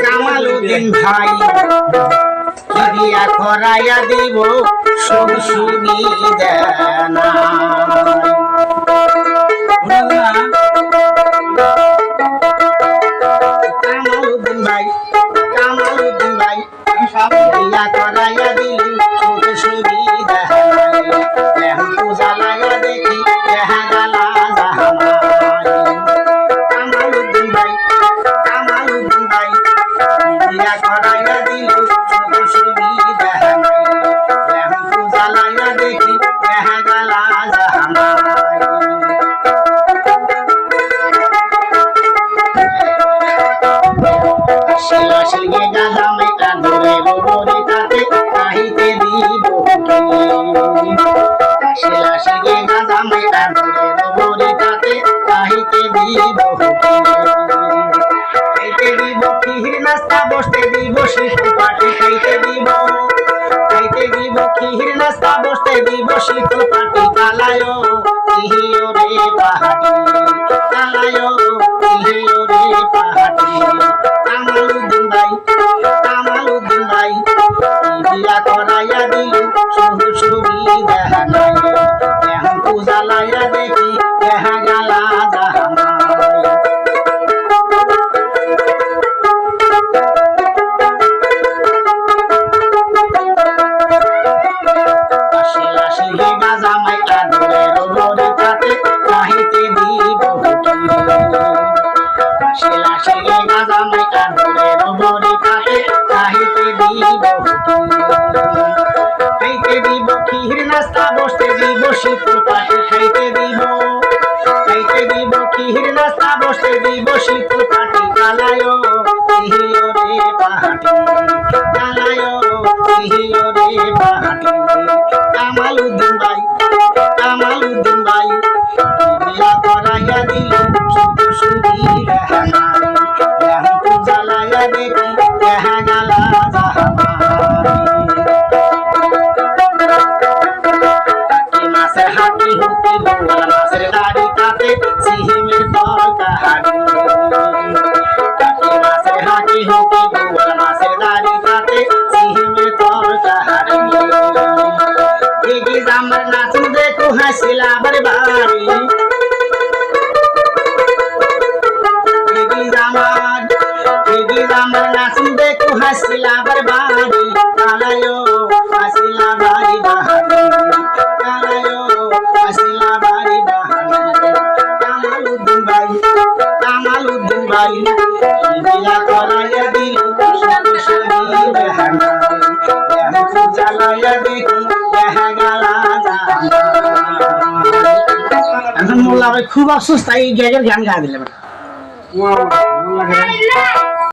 কামালউদ্দিন ভাই বিয়া করাইয়া দিব সব সুবিধা কামালউদ্দিন ভাই বিয়া করাইয়া দিল সব সুবিধা এখন পূজা লাইয়া দেখি দেখা গালা কামালউদ্দিন ভাই বিয়া করাইয়া দিল সব সুবিধা এখন পূজা লাইয়া দেখি দেখা গালা শিলাশিলকে গাজা মেটা ধরে ববরে কাটে কাহিতে দিব শিলাশিলকে গাজা মেটা ধরে ববরে কাটে কাহিতে দিব খাইতে দিব খিহির নাস্তা বসতে দিব শিশু পাটি খাইতে দিব খিহির নাস্তা বসতে দিব শিশু পাটি কালায়ো ইহিও রে পাহাড়ি কালায়ো ইহিও রে পাহাড়ি কামালউদ্দিন ভাই বিয়া করাইয়া দিল সব সুবিধা নাই এখন পূজা লাইয়া দেখি দেখা গালা শিলাশিলে গাজা মাইটা ধরে রোবরে কাটে কাহিতে দিব শিলাশিলে গাজা মাইটা ধরে রোবরে কাটে কাহিতে দিব খাইতে দিব খিহির নাস্তা বসতে দিব শীতল পাটি খাইতে দিব খিহির নাস্তা বসতে দিব শীতল পাটি কালায়ো ইহিও রে পাহাড়ি কালায়ো ইহিও রে পাহাড়ি কামালউদ্দিন ভাই বিয়া করাইয়া দিল সব সুবিধা নাই এখন পূজা লাইয়া দেখি দেখা গালা মাছের হাঁটি হুকি বোয়াল মাছের দাড়ি কাটে সিহিমের তরকারি মাছের হাঁটি হুকি বোয়াল মাছের দাড়ি কাটে সিহিমের তরকারি আমার নাচুন দেখো হাসিলা বাড়ি আমার নাচুন দেখো হাসিলা বাড়ি কালায়ো হাসিলা বাড়ি কামালউদ্দিন ভাই বিয়া করাইয়া দিল সব সুবিধা এখন পূজা লাইয়া দেখি দেখা গালা এখন মোল্লা ভাই খুব অসুস্থ এই গ্যাগের গান গা দিলে